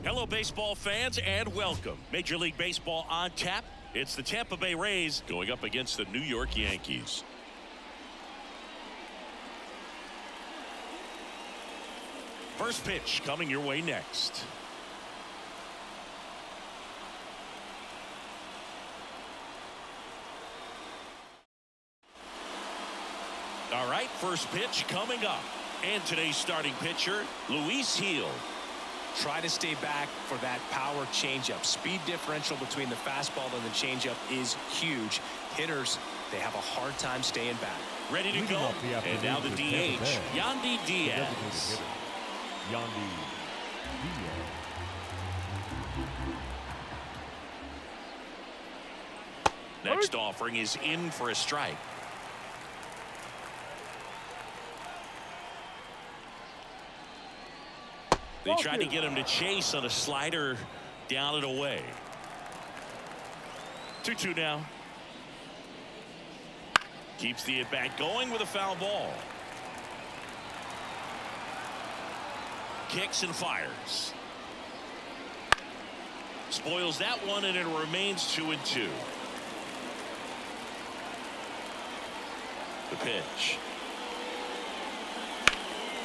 Hello, baseball fans, and welcome. Major League Baseball on tap. It's the Tampa Bay Rays going up against the New York Yankees. First pitch coming your way next. All right, first pitch coming up. And today's starting pitcher, Luis Gil. Try to stay back for that power changeup. Speed differential between the fastball and the changeup is huge. Hitters, they have a hard time staying back. Ready to go. And now the DH, Yandy Diaz. Yandy Diaz. Next offering is in for a strike. They tried to get him to chase on a slider down and away. 2-2 now. Keeps the at-bat going with a foul ball. Kicks and fires. Spoils that one, and it remains 2-2. The pitch.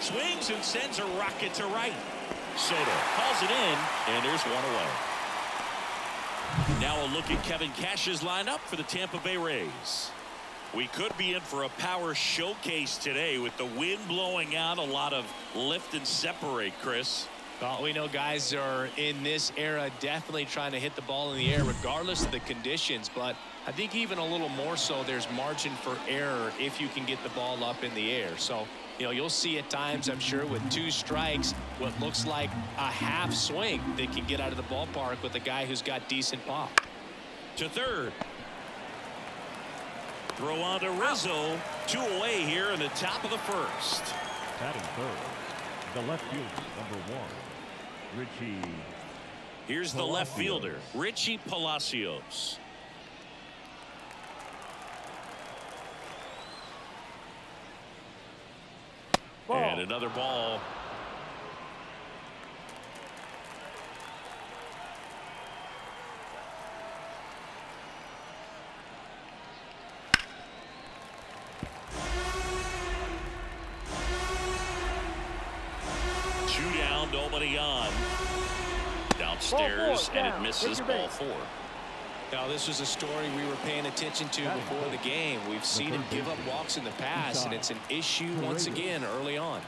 Swings and sends a rocket to right. Soto calls it in, and there's one away. Now a look at Kevin Cash's lineup for the Tampa Bay Rays. We could be in for a power showcase today with the wind blowing out, a lot of lift and separate, Chris. Well, we know guys are in this era definitely trying to hit the ball in the air regardless of the conditions, but I think even a little more so there's margin for error if you can get the ball up in the air. So, you know, you'll see at times, I'm sure, with 2 strikes, what looks like a half swing that can get out of the ballpark with a guy who's got decent pop. To third. Throw on to Rizzo. 2 away here in the top of the first. Batting third, the left fielder, number 1, Richie. Here's the left fielder, Richie Palacios. And another ball. Two down, nobody on. Downstairs, and it misses ball 4. Now, this was a story we were paying attention to before the game. We've seen him give up walks in the past, and it's an issue once again early on.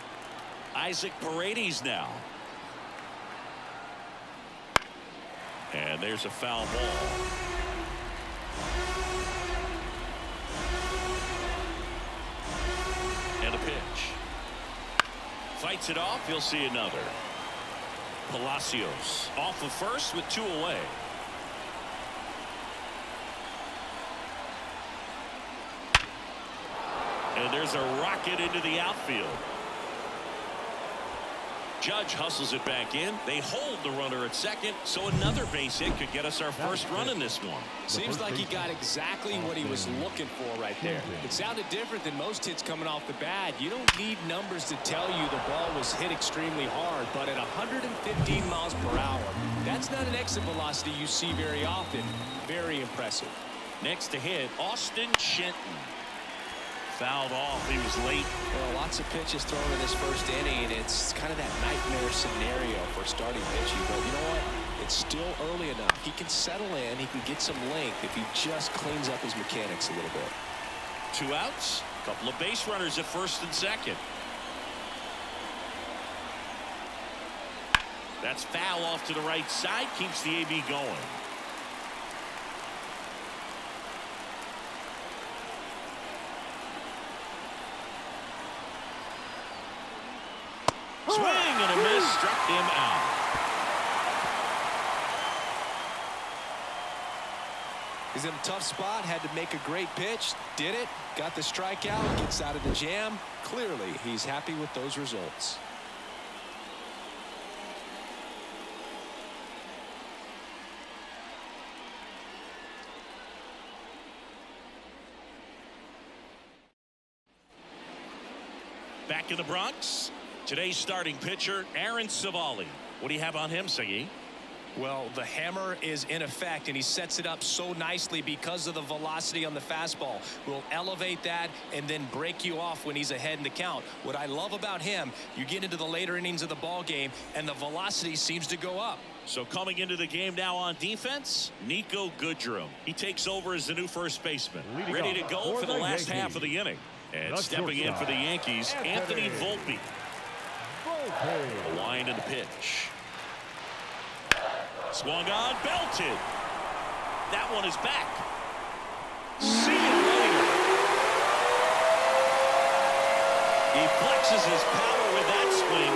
Isaac Paredes now. And there's a foul ball. And a pitch. Fights it off. You'll see another. Palacios off of first with 2 away. And there's a rocket into the outfield. Judge hustles it back in. They hold the runner at second, so another base hit could get us our first run in this one. Seems like he got exactly what he was looking for right there. It sounded different than most hits coming off the bat. You don't need numbers to tell you the ball was hit extremely hard, but at 115 miles per hour, that's not an exit velocity you see very often. Very impressive. Next to hit, Austin Shenton. Fouled off. He was late. Well, lots of pitches thrown in this first inning, and it's kind of that nightmare scenario for starting pitching. But you know what? It's still early enough. He can settle in. He can get some length if he just cleans up his mechanics a little bit. 2 outs. A couple of base runners at first and second. That's foul off to the right side. Keeps the AB going. Swing and a miss, struck him out. He's in a tough spot, had to make a great pitch, did it, got the strikeout, gets out of the jam. Clearly, he's happy with those results. Back in the Bronx, today's starting pitcher, Aaron Civale. What do you have on him, Siggy? Well, the hammer is in effect, and he sets it up so nicely because of the velocity on the fastball. Will elevate that and then break you off when he's ahead in the count. What I love about him, you get into the later innings of the ball game, and the velocity seems to go up. So coming into the game now on defense, Nico Goodrum. He takes over as the new first baseman. Ready to go for the last half of the inning. And stepping in for the Yankees, Anthony Volpe. A wind and a pitch. Swung on, belted. That one is back. See you later. He flexes his power with that swing,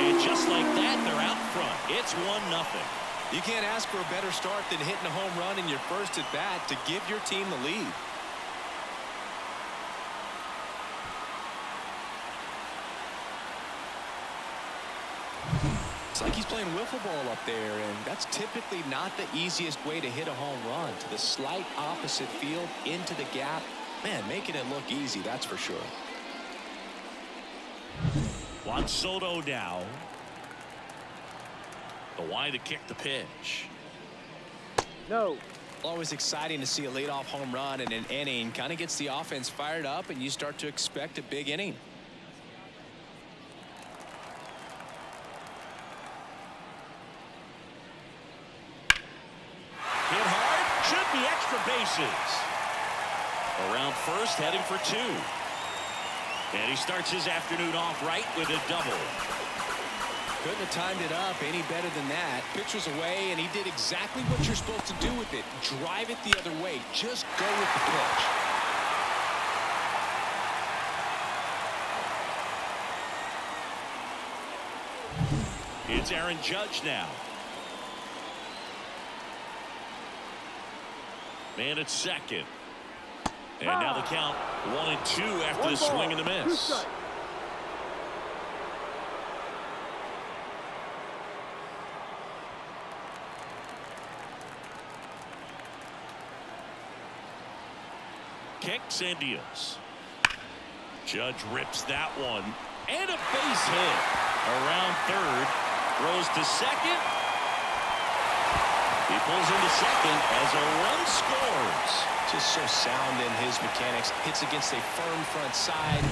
and just like that, they're out front. It's 1-0. You can't ask for a better start than hitting a home run in your first at bat to give your team the lead. It's like he's playing wiffle ball up there, and that's typically not the easiest way to hit a home run. To the slight opposite field, into the gap. Man, making it look easy, that's for sure. Juan Soto now. The wind to kick the pitch. No. Always exciting to see a leadoff home run in an inning. Kind of gets the offense fired up, and you start to expect a big inning. Hit hard, should be extra bases. Around first, heading for 2. And he starts his afternoon off right with a double. Couldn't have timed it up any better than that. Pitch was away, and he did exactly what you're supposed to do with it. Drive it the other way. Just go with the pitch. It's Aaron Judge now. Man at second. And now the count 1-2 after the swing and the miss. Kicks and deals. Judge rips that one. And a base hit. Around third. Throws to second. He pulls into second as a run scores. Just so sound in his mechanics. Hits against a firm front side,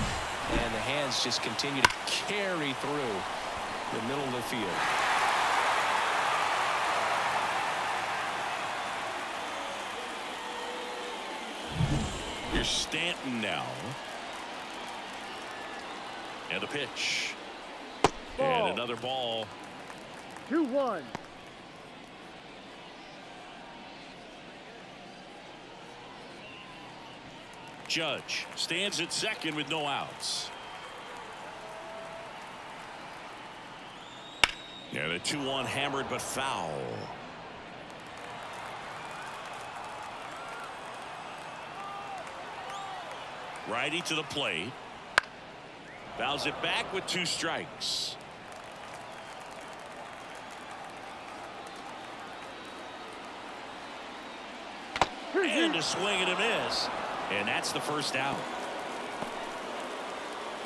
and the hands just continue to carry through the middle of the field. Here's Stanton now. And a pitch. Ball. And another ball. 2-1. Judge stands at second with no outs. And a 2-1 hammered but foul. Righty to the plate. Fouls it back with 2 strikes. And a swing and a miss. And that's the first out.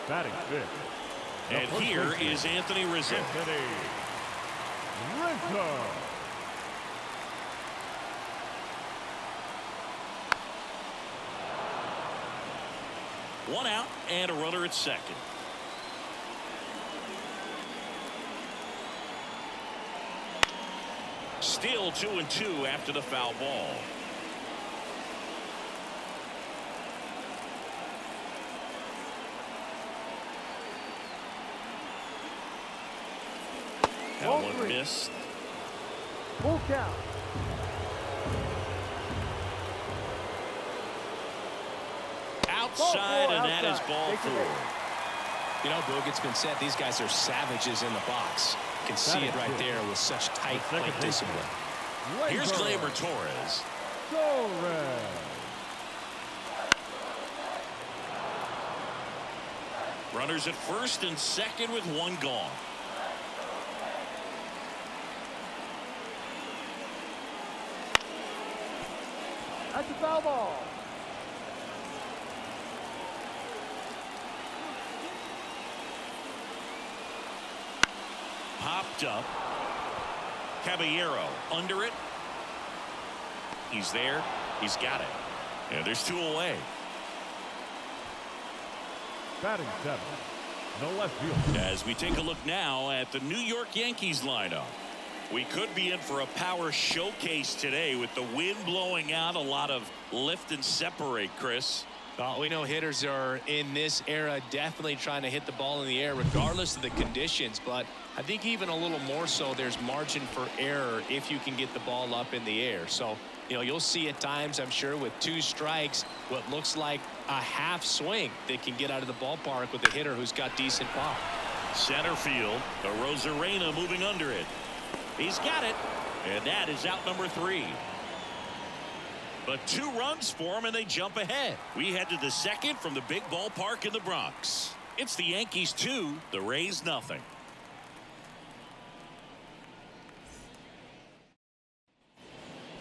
Batting fifth. And here is Anthony Rizzo. Anthony Rizzo. One out and a runner at second. Still 2-2 after the foul ball. That one missed. Full count. Outside, and that is ball 4. You know, Boog, it's been said these guys are savages in the box. You can see it right there with such tight plate discipline. Here's Gleyber Torres. Runners at first and second with 1 gone. That's a foul ball. Popped up. Caballero under it. He's there. He's got it. And there's 2 away. Batting 7th, no left field. As we take a look now at the New York Yankees lineup. We could be in for a power showcase today with the wind blowing out. A lot of lift and separate, Chris. Well, we know hitters are in this era definitely trying to hit the ball in the air regardless of the conditions, but I think even a little more so there's margin for error if you can get the ball up in the air. So, you know, you'll see at times, I'm sure, with 2 strikes, what looks like a half swing that can get out of the ballpark with a hitter who's got decent pop. Center field, the Rosarena moving under it. He's got it, and that is out number 3. But 2 runs for him, and they jump ahead. We head to the second from the big ballpark in the Bronx. It's the Yankees 2, the Rays nothing.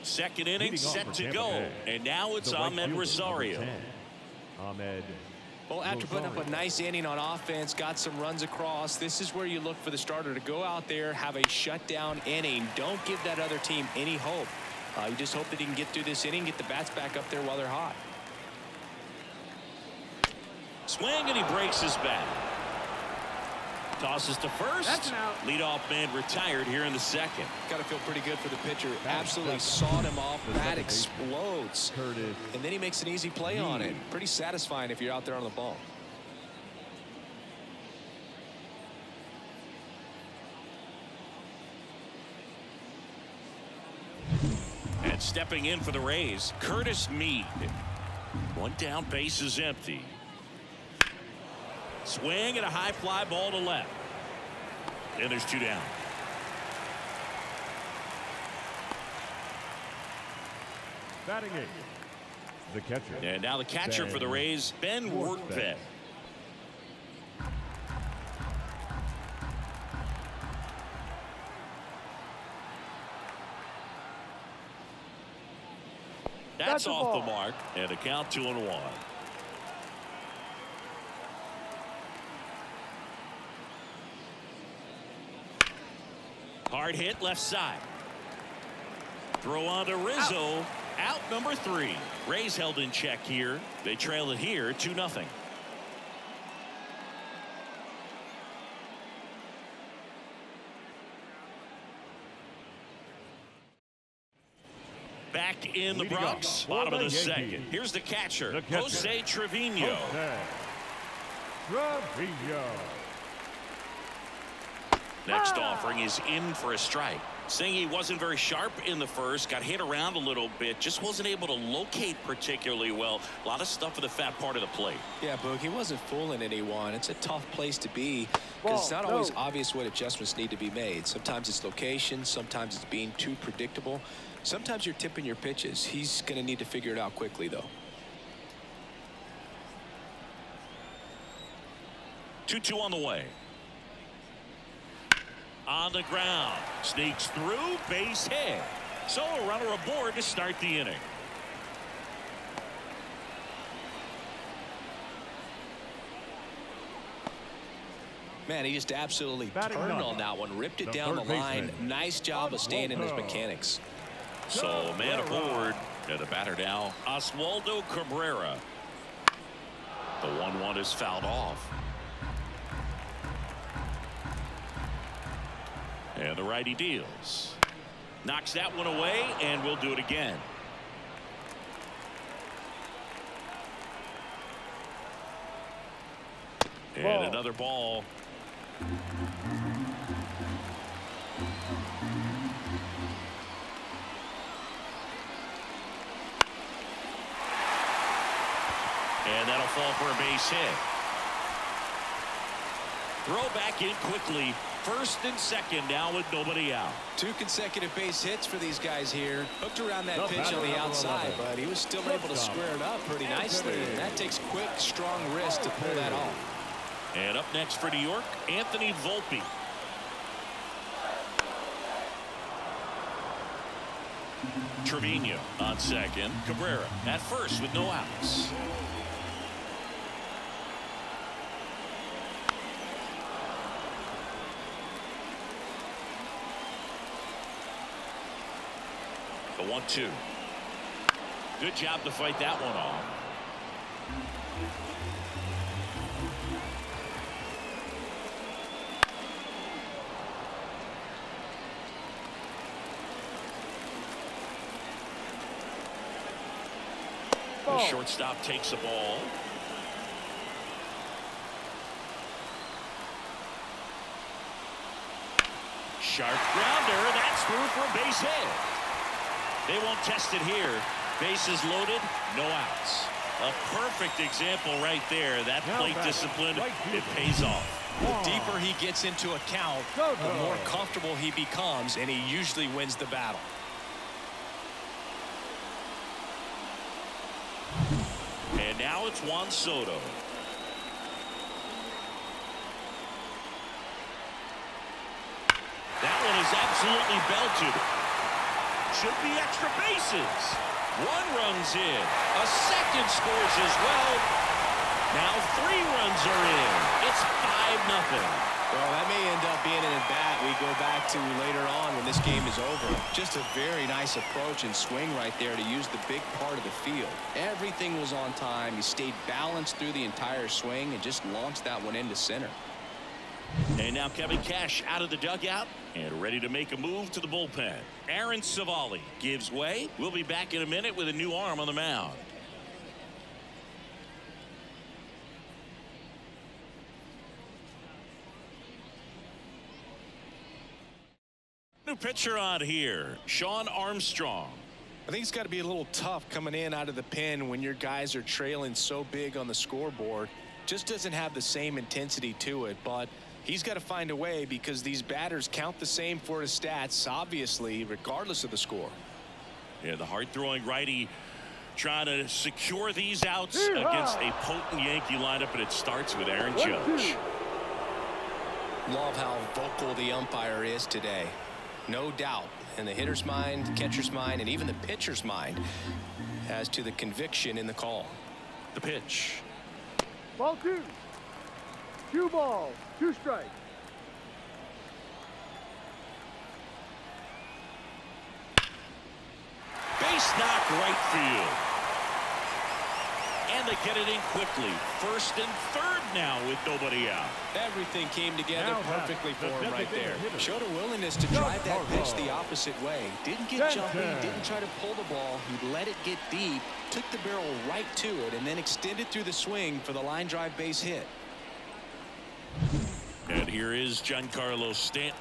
Second inning set to go, and now it's Ahmed Rosario. Ahmed. Well, after putting up a nice inning on offense, got some runs across, this is where you look for the starter to go out there, have a shutdown inning. Don't give that other team any hope. You just hope that he can get through this inning, get the bats back up there while they're hot. Swing, and he breaks his bat. Tosses to first. That's an out. Leadoff man retired here in the second. Got to feel pretty good for the pitcher. Absolutely sawed him off. Bat explodes. And then he makes an easy play on it. Pretty satisfying if you're out there on the ball. And stepping in for the Rays, Curtis Mead. 1 down, base is empty. Swing and a high fly ball to left. And there's 2 down. Batting 8th, the catcher. And now the catcher for the Rays, Ben Workvet. That's off the mark, and a count 2-1. Hard hit left side. Throw on to Rizzo. Out number 3. Rays held in check here. They trail it here 2-0. Back in the Bronx, bottom of the second. Here's the catcher, Jose Trevino. Next offering is in for a strike. Saying he wasn't very sharp in the first, got hit around a little bit, just wasn't able to locate particularly well. A lot of stuff for the fat part of the plate. Yeah, Boog, he wasn't fooling anyone. It's a tough place to be because it's not always obvious what adjustments need to be made. Sometimes it's location, sometimes it's being too predictable. Sometimes you're tipping your pitches. He's going to need to figure it out quickly, though. 2-2 on the way. On the ground, sneaks through, base hit. So a runner aboard to start the inning. Man, he just absolutely turned on that one, ripped it down the line. Nice job of staying in his mechanics. So a man aboard, and the batter now, Oswaldo Cabrera. The 1-1 is fouled off. And the righty deals. Knocks that one away, and we'll do it again. And another ball. And that'll fall for a base hit. Throw back in quickly. First and second now with nobody out. 2 consecutive base hits for these guys here. Hooked around that pitch on the outside, but he was still able to square it up pretty nicely. And that takes quick, strong wrist to pull that off. And up next for New York, Anthony Volpe. Trevino on second. Cabrera at first with no outs. The 1-2. Good job to fight that one off. The shortstop takes the ball. Sharp grounder. That's through for a base hit. They won't test it here. Bases loaded, no outs. A perfect example right there. That plate discipline, it pays off. The deeper he gets into a count, the more comfortable he becomes, and he usually wins the battle. And now it's Juan Soto. That one is absolutely belted. Should be extra bases. One runs in. A second scores as well. Now 3 runs are in. It's 5-0. Well, that may end up being an at-bat we go back to later on when this game is over. Just a very nice approach and swing right there to use the big part of the field. Everything was on time. He stayed balanced through the entire swing and just launched that one into center. And now Kevin Cash out of the dugout and ready to make a move to the bullpen. Aaron Savali gives way. We'll be back in a minute with a new arm on the mound. New pitcher on here, Sean Armstrong. I think it's got to be a little tough coming in out of the pen when your guys are trailing so big on the scoreboard. Just doesn't have the same intensity to it, but he's got to find a way because these batters count the same for his stats, obviously, regardless of the score. Yeah, the hard-throwing righty trying to secure these outs against a potent Yankee lineup, and it starts with Aaron Judge. Love how vocal the umpire is today. No doubt in the hitter's mind, catcher's mind, and even the pitcher's mind as to the conviction in the call. The pitch. Ball 2. 2 balls, 2 strikes. Base knock right field. And they get it in quickly. First and third now with nobody out. Everything came together perfectly for him right there. Showed a willingness to drive that pitch the opposite way. Didn't get jumpy, didn't try to pull the ball. He let it get deep, took the barrel right to it, and then extended through the swing for the line drive base hit. And here is Giancarlo Stanton.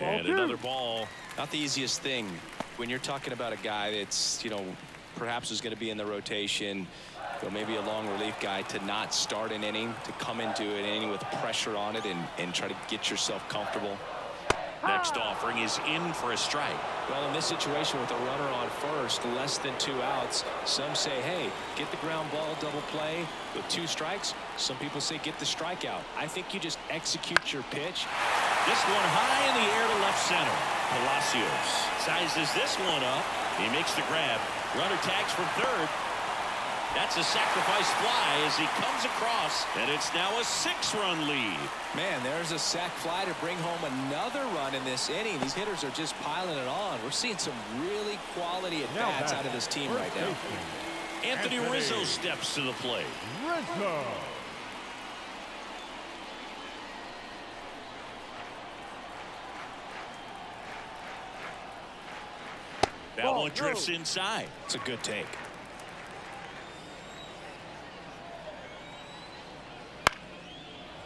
And another ball. Not the easiest thing when you're talking about a guy that's, perhaps is going to be in the rotation, maybe a long relief guy, to not start an inning, to come into an inning with pressure on it and try to get yourself comfortable. Next offering is in for a strike. Well, in this situation with a runner on first, less than 2 outs, some say, hey, get the ground ball, double play with 2 strikes. Some people say get the strikeout. I think you just execute your pitch. This one high in the air to left center. Palacios sizes this one up. He makes the grab. Runner tags from third. That's a sacrifice fly as he comes across, and it's now a 6-run lead. Man, there's a sac fly to bring home another run in this inning. These hitters are just piling it on. We're seeing some really quality at-bats out of this team right now. Anthony Rizzo steps to the plate. Rizzo. That one drifts inside. It's a good take.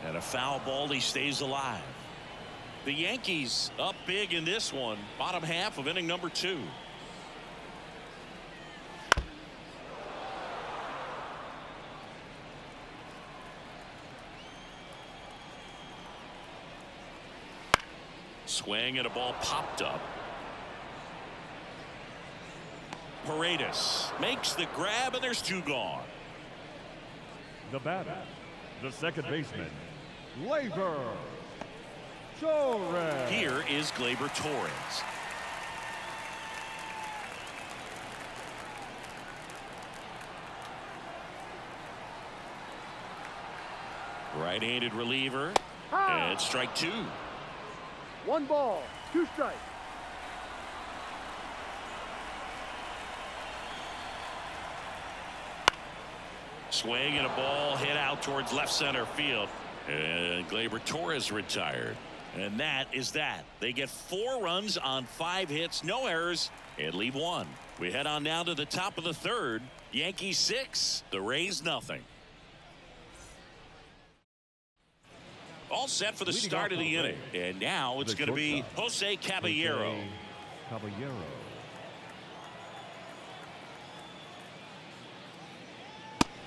And a foul ball, he stays alive. The Yankees up big in this one. Bottom half of inning number 2. Swing and a ball popped up. Paredes makes the grab, and there's 2 gone. The batter, the second baseman, Gleyber Torres. Here is Gleyber Torres. Right-handed reliever. And strike 2. 1 ball, 2 strikes. Swing and a ball hit out towards left center field. And Gleyber Torres retired. And that is that. They get 4 runs on 5 hits, no errors, and leave 1. We head on now to the top of the 3rd. Yankees 6, the Rays nothing. All set for the start of the inning. And now it's going to be Jose Caballero.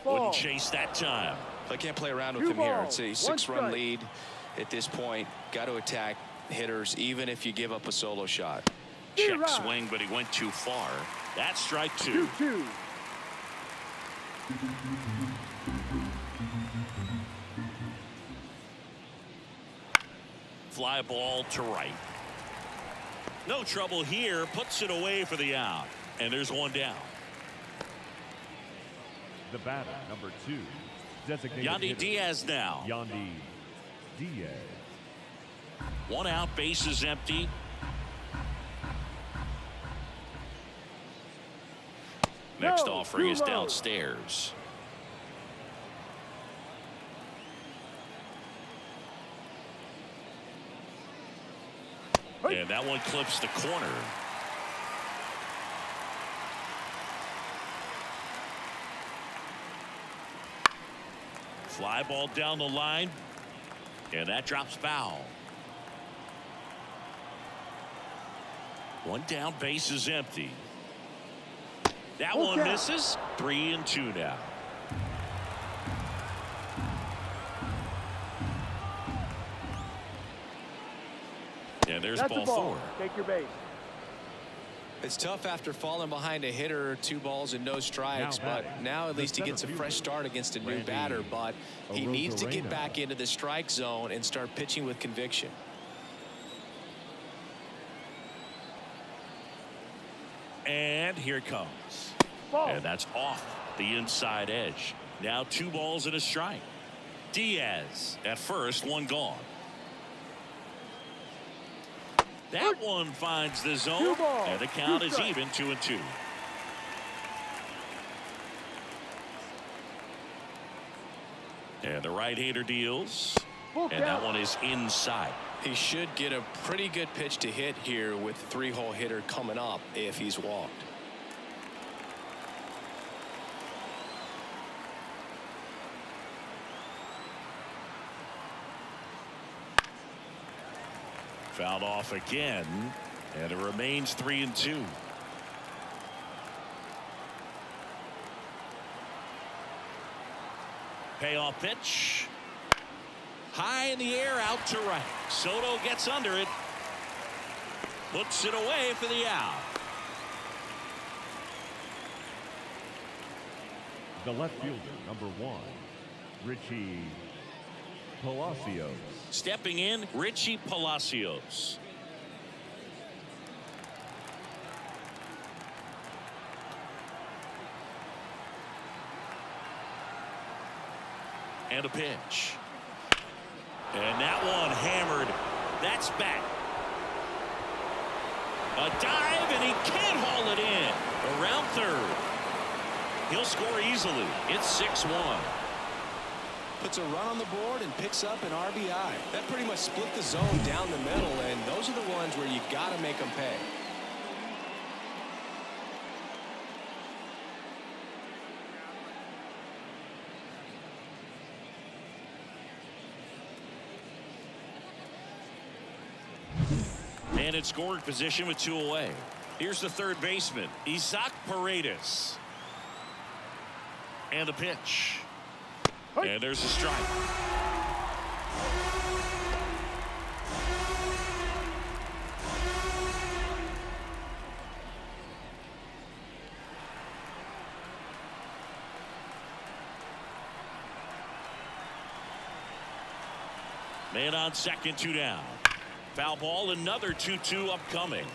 Wouldn't chase that time. I can't play around with him here. It's a 6-run lead at this point. Got to attack hitters even if you give up a solo shot. Check swing, but he went too far. That's strike 2. 2-2. Fly ball to right. No trouble here. Puts it away for the out. And there's 1 down. The batter, number 2, designated Yandy hitter, Diaz now. Yandy Diaz. 1 out, bases empty. Next offering is downstairs. And that one clips the corner. Fly ball down the line. And that drops foul. 1 down, base is empty. That one misses. 3-2 now. And there's ball 4. Take your base. It's tough after falling behind a hitter, 2 balls and no strikes, but now at least he gets a fresh start against a new batter, but he needs to get back into the strike zone and start pitching with conviction. And here it comes. And that's off the inside edge. Now 2 balls and a strike. Diaz at first, 1 gone. That one finds the zone, and the count is even, 2-2. And the right-hander deals, and that one is inside. He should get a pretty good pitch to hit here with the 3-hole hitter coming up if he's walked. Fouled off again, and it remains 3-2. Payoff pitch. High in the air, out to right. Soto gets under it. Puts it away for the out. The left fielder, number 1, Richie Palacios. Stepping in, Richie Palacios. And a pitch. And that one hammered. That's back. A dive, and he can't haul it in. Around third. He'll score easily. It's 6-1. Puts a run on the board and picks up an RBI. That pretty much split the zone down the middle, and those are the ones where you got to make them pay. And in scoring position with 2 away. Here's the third baseman, Isaac Paredes. And the pitch. And there's a strike. Man on second, 2 down. Foul ball, another 2-2 upcoming.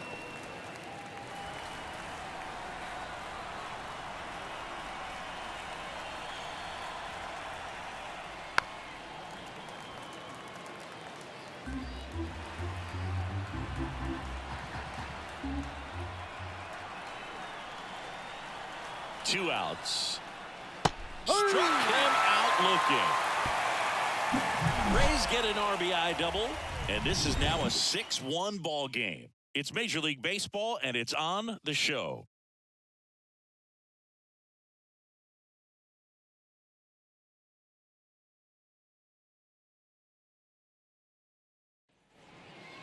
Two outs. Struck him out looking. Rays get an RBI double, and this is now a 6-1 ball game. It's Major League Baseball, and it's on the show.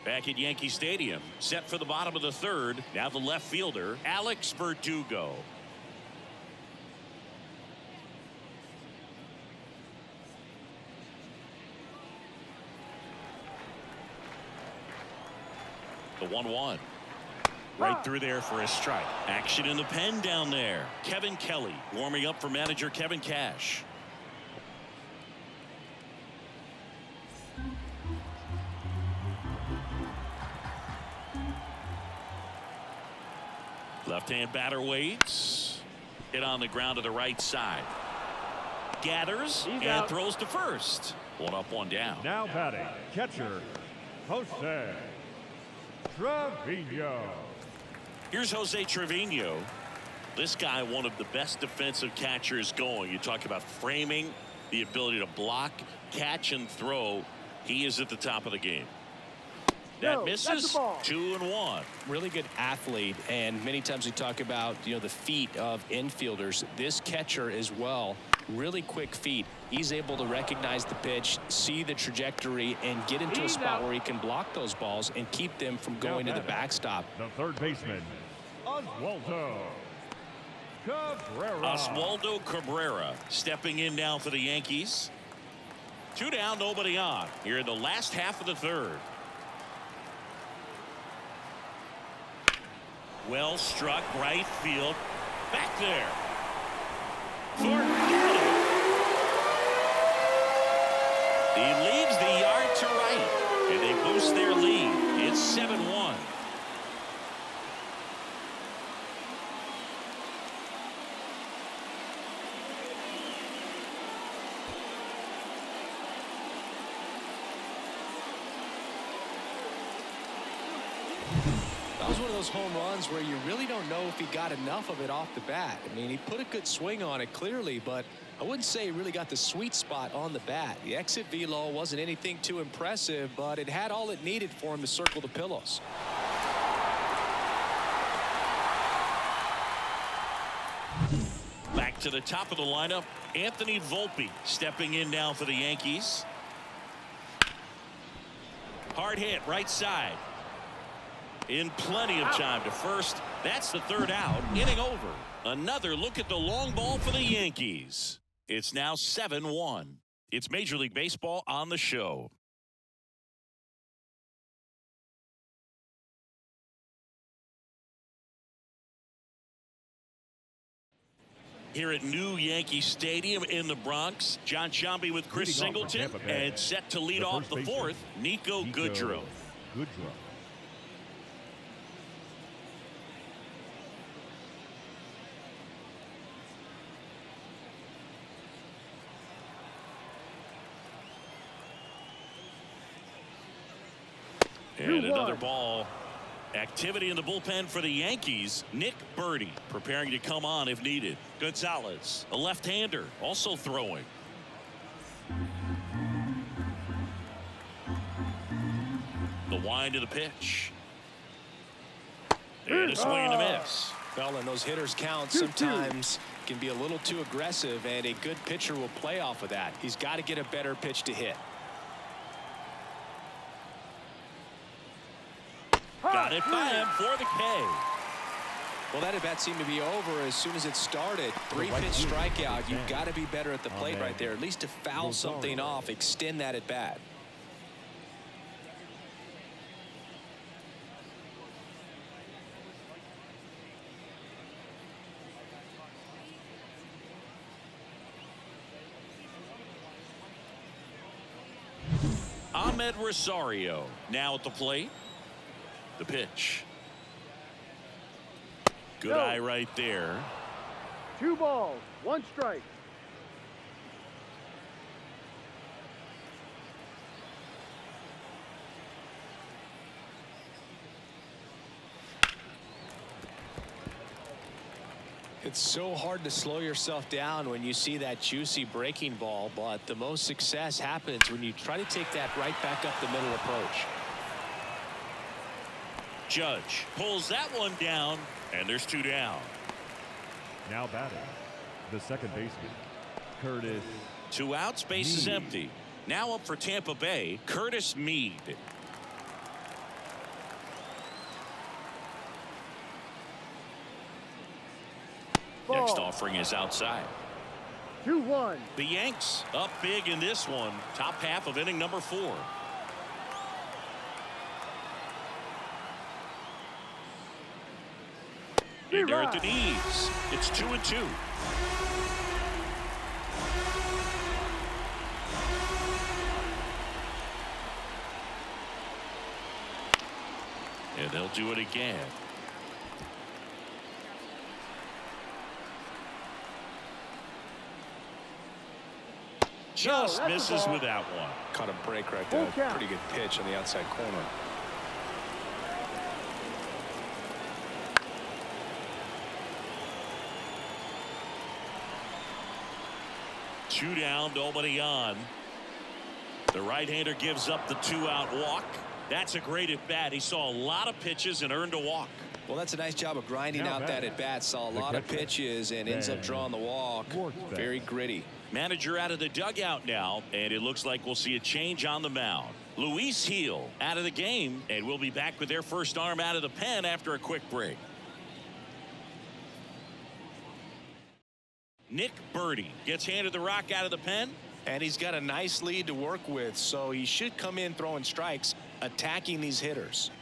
Back at Yankee Stadium, set for the bottom of the third. Now the left fielder, Alex Verdugo. The 1-1. Right through there for a strike. Action in the pen down there. Kevin Kelly warming up for manager Kevin Cash. Left-hand batter waits. Hit on the ground to the right side. Gathers and throws to first. One up, one down. Now batting, catcher, Jose Trevino. Here's Jose Trevino. This guy, one of the best defensive catchers going. You talk about framing, the ability to block, catch, and throw. He is at the top of the game. That misses. 2-1. Really good athlete, and many times we talk about the feet of infielders. This catcher as well, really quick feet. He's able to recognize the pitch, see the trajectory, and get into a spot where he can block those balls and keep them from going to the backstop. The third baseman, Oswaldo Cabrera. Oswaldo Cabrera stepping in now for the Yankees. 2 down, nobody on. Here in the last half of the third. Well struck, right field. Back there. Forget it. He leaves the yard to right, and they boost their lead. It's 7-1. That was one of those home runs where you really don't know if he got enough of it off the bat. I mean, he put a good swing on it clearly, but I wouldn't say he really got the sweet spot on the bat. The exit velo wasn't anything too impressive, but it had all it needed for him to circle the pillows. Back to the top of the lineup, Anthony Volpe stepping in now for the Yankees. Hard hit, right side. In plenty of time to first. That's the third out. Inning over. Another look at the long ball for the Yankees. It's now 7-1. It's Major League Baseball on the show. Here at New Yankee Stadium in the Bronx, John Sciambi with Chris Singleton, and set to lead off the fourth, Nico Goodrum. And another ball. Activity in the bullpen for the Yankees. Nick Birdie preparing to come on if needed. Gonzalez, a left-hander, also throwing. The wind of the pitch. And a swing and a miss. Well, and those hitters count sometimes can be a little too aggressive, and a good pitcher will play off of that. He's got to get a better pitch to hit. Got it by him for the K. Well, that at bat seemed to be over as soon as it started. 3-pitch strikeout. You've got to be better at the plate right there, at least to foul something off, extend that at bat. Ahmed Rosario now at the plate. The pitch. Good eye right there. 2 balls, 1 strike. It's so hard to slow yourself down when you see that juicy breaking ball, but the most success happens when you try to take that right back up the middle approach. Judge pulls that one down, and there's 2 down. Now batting, the second baseman, Curtis. 2 outs, base is empty. Now up for Tampa Bay, Curtis Mead. Ball. Next offering is outside. 2-1. The Yanks up big in this one. Top half of inning number 4. In there at the knees. It's 2-2. And they'll do it again. Just misses with that one. Caught a break right there. Pretty good pitch on the outside corner. Two down, nobody on. The right-hander gives up the 2-out walk. That's a great at-bat. He saw a lot of pitches and earned a walk. Well, that's a nice job of grinding out that at-bat. Saw a lot of pitches and ends up drawing the walk. Very gritty. Manager out of the dugout now, and it looks like we'll see a change on the mound. Luis Heel out of the game, and we'll be back with their first arm out of the pen after a quick break. Nick Birdie gets handed the rock out of the pen. And he's got a nice lead to work with, so he should come in throwing strikes, attacking these hitters.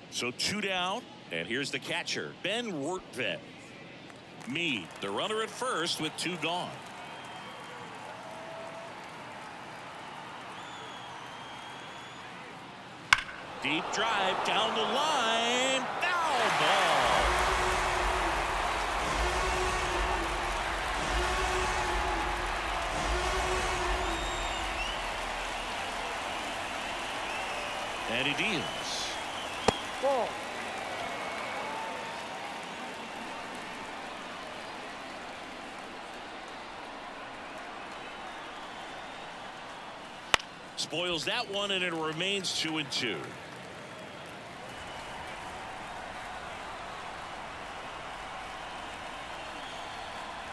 So 2 down, and here's the catcher, Ben Wertvet. Mead, the runner at first with 2 gone. Deep drive down the line. Foul ball. And he deals. Ball. Spoils that one, and it remains 2-2.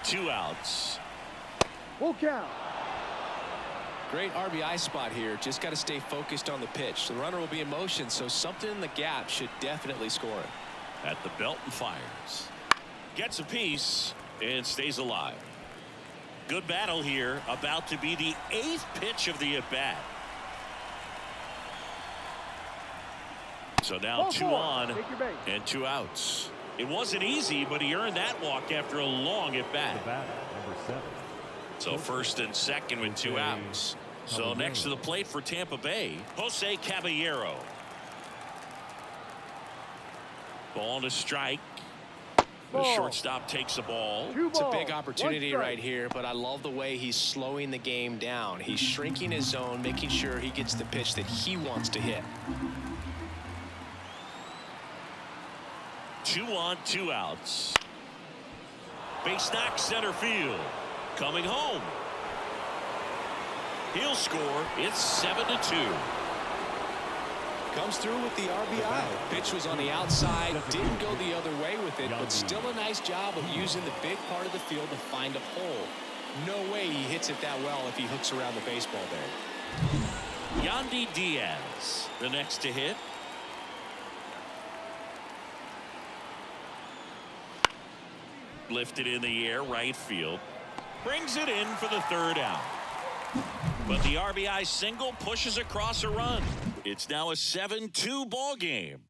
Two outs. Full count. Great RBI spot here. Just got to stay focused on the pitch. The runner will be in motion, so something in the gap should definitely score it. At the belt and fires. Gets a piece and stays alive. Good battle here. About to be the 8th pitch of the at-bat. So now 2 on and 2 outs. It wasn't easy, but he earned that walk after a long at-bat. Number 7. So first and second with 2 outs. So next to the plate for Tampa Bay, Jose Caballero. Ball to strike. The shortstop takes the ball. It's a big opportunity right here, but I love the way he's slowing the game down. He's shrinking his zone, making sure he gets the pitch that he wants to hit. 2 on, 2 outs. Base knock center field. Coming home. He'll score. It's 7-2. Comes through with the RBI. Pitch was on the outside. Didn't go the other way with it, but still a nice job of using the big part of the field to find a hole. No way he hits it that well if he hooks around the baseball there. Yandy Diaz, the next to hit. Lifted in the air, right field. Brings it in for the 3rd out. But the RBI single pushes across a run. It's now a 7-2 ball game.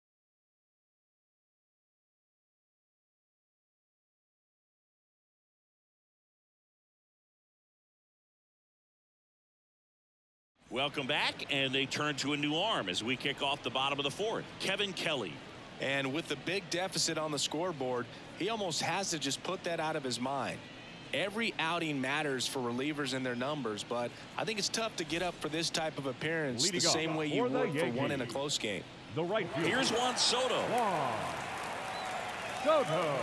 Welcome back, and they turn to a new arm as we kick off the bottom of the 4th. Kevin Kelly. And with the big deficit on the scoreboard, he almost has to just put that out of his mind. Every outing matters for relievers and their numbers, but I think it's tough to get up for this type of appearance the same way you would for one in a close game. The right fielder. Here's Juan Soto. Juan Soto.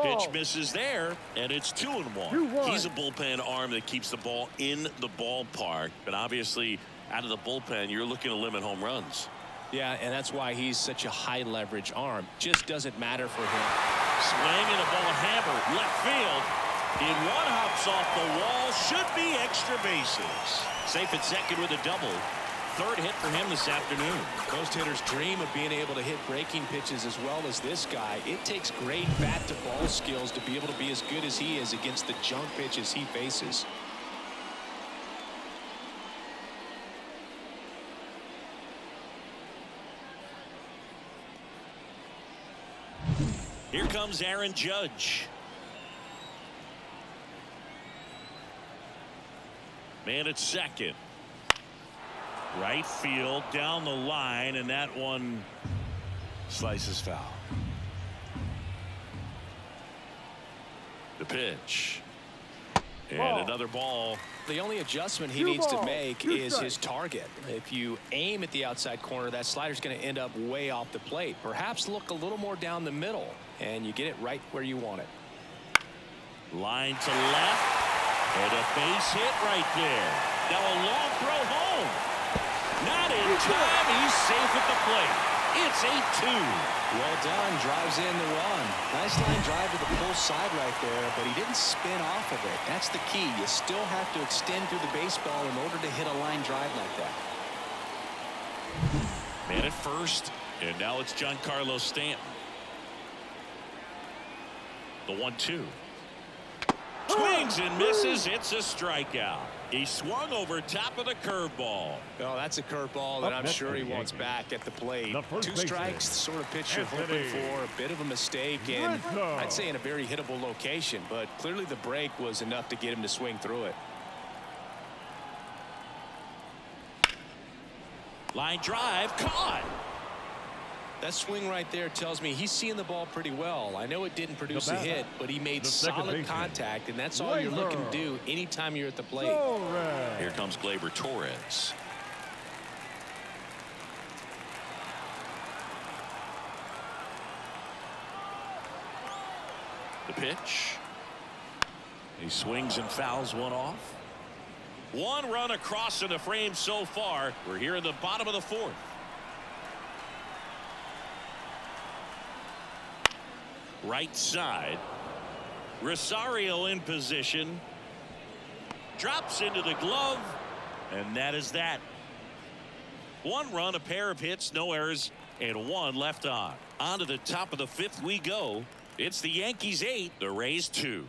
Pitch misses there, and it's 2-1. 2-1. He's a bullpen arm that keeps the ball in the ballpark, but obviously out of the bullpen, you're looking to limit home runs. Yeah, and that's why he's such a high leverage arm. Just doesn't matter for him. Swing and a ball hammered left field. In one hops off the wall, should be extra bases. Safe at second with a double. Third hit for him this afternoon. Most hitters dream of being able to hit breaking pitches as well as this guy. It takes great bat-to-ball skills to be able to be as good as he is against the junk pitches he faces. Here comes Aaron Judge. Man at second. Right field down the line, and that one slices foul. The pitch. And another ball. The only adjustment he needs to make is his target. If you aim at the outside corner, that slider's going to end up way off the plate. Perhaps look a little more down the middle, and you get it right where you want it. Line to left. And a base hit right there. Now a long throw home. Not in time. He's safe at the plate. It's 8-2. Well done. Drives in the run. Nice line drive to the pull side right there, but he didn't spin off of it. That's the key. You still have to extend through the baseball in order to hit a line drive like that. Man at first, and now it's Giancarlo Stanton. The 1-2. Swings and misses. It's a strikeout. He swung over top of the curveball. Oh, that's a curveball that I'm sure he wants back at the plate. Two strikes, the sort of pitch you're hoping for. A bit of a mistake, and I'd say in a very hittable location, but clearly the break was enough to get him to swing through it. Line drive caught. That swing right there tells me he's seeing the ball pretty well. I know it didn't produce a hit, but he made solid contact, and that's all you're looking to do anytime you're at the plate. Here comes Gleyber Torres. The pitch. He swings and fouls one off. One run across in the frame so far. We're here in the bottom of the fourth. Right side. Rosario in position. Drops into the glove. And that is that. One run, a pair of hits, no errors, and one left on. On to the top of the fifth we go. It's the Yankees 8, the Rays 2.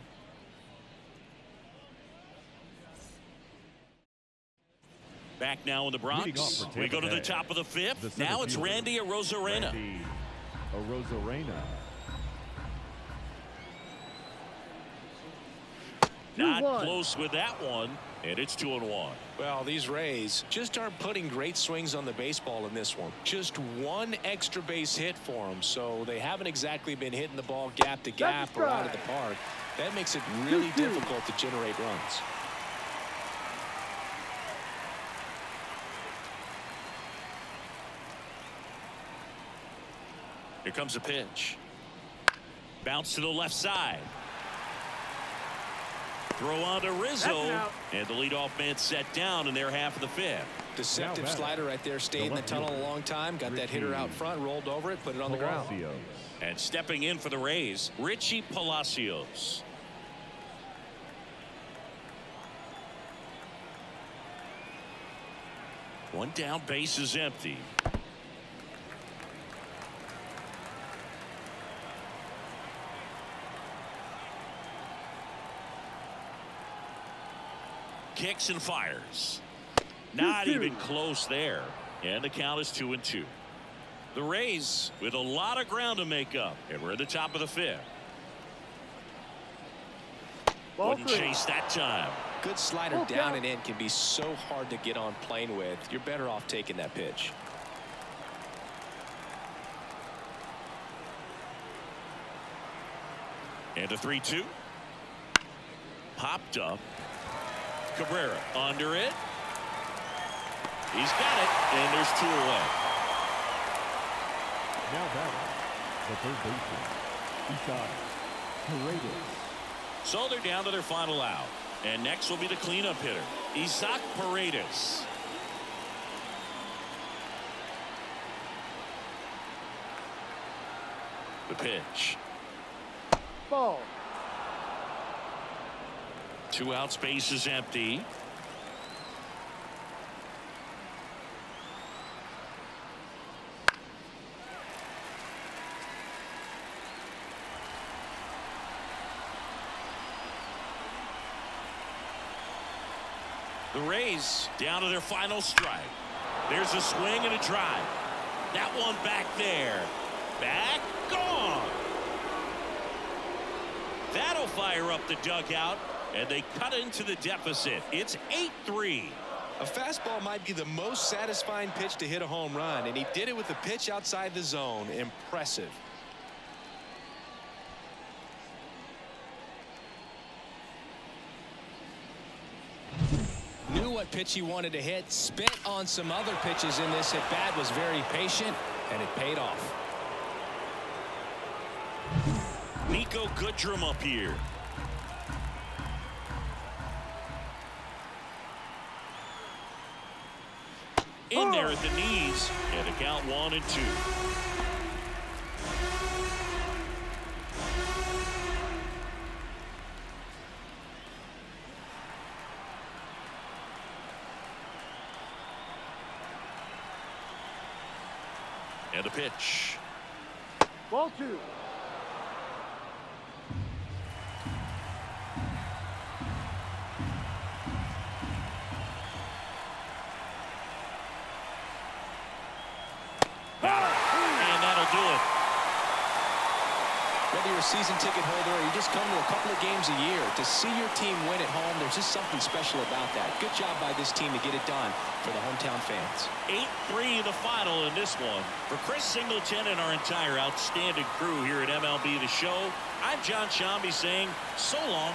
Back now in the Bronx. We go to the top of the fifth. Now it's Randy Arozarena. Not close with that one, and it's 2-1. Well, these Rays just aren't putting great swings on the baseball in this one. Just one extra base hit for them, so they haven't exactly been hitting the ball gap to gap or out of the park. That makes it really difficult to generate runs. Here comes a pitch. Bounce to the left side. Throw on to Rizzo, and the leadoff man set down in their half of the fifth. Deceptive slider right there. Stayed in the tunnel a long time. Got that hitter out front, rolled over it, put it on the ground. And stepping in for the Rays, Richie Palacios. One down, base is empty. Kicks and fires. Not even close there. And the count is 2-2. The Rays with a lot of ground to make up. And we're at the top of the fifth. Wouldn't chase that time. Good slider down and in can be so hard to get on plane with. You're better off taking that pitch. And a 3-2. Popped up. Cabrera under it. He's got it, and there's 2 away. Now batting, the third baseman, Isaac Paredes. So they're down to their final out. And next will be the cleanup hitter, Isaac Paredes. The pitch. Ball. 2 outs, base is empty. The Rays down to their final strike. There's a swing and a drive. That one back there. Back, gone. That'll fire up the dugout, and they cut into the deficit. It's 8-3. A fastball might be the most satisfying pitch to hit a home run, and he did it with a pitch outside the zone. Impressive. Knew what pitch he wanted to hit, spit on some other pitches in this at bat, was very patient, and it paid off. Nico Goodrum up here. In there at the knees, and a count 1-2. And a pitch. Ball 2. And that'll do it. Whether you're a season ticket holder or you just come to a couple of games a year, to see your team win at home, there's just something special about that. Good job by this team to get it done for the hometown fans. 8-3 the final in this one. For Chris Singleton and our entire outstanding crew here at MLB The Show, I'm John Shambi saying so long.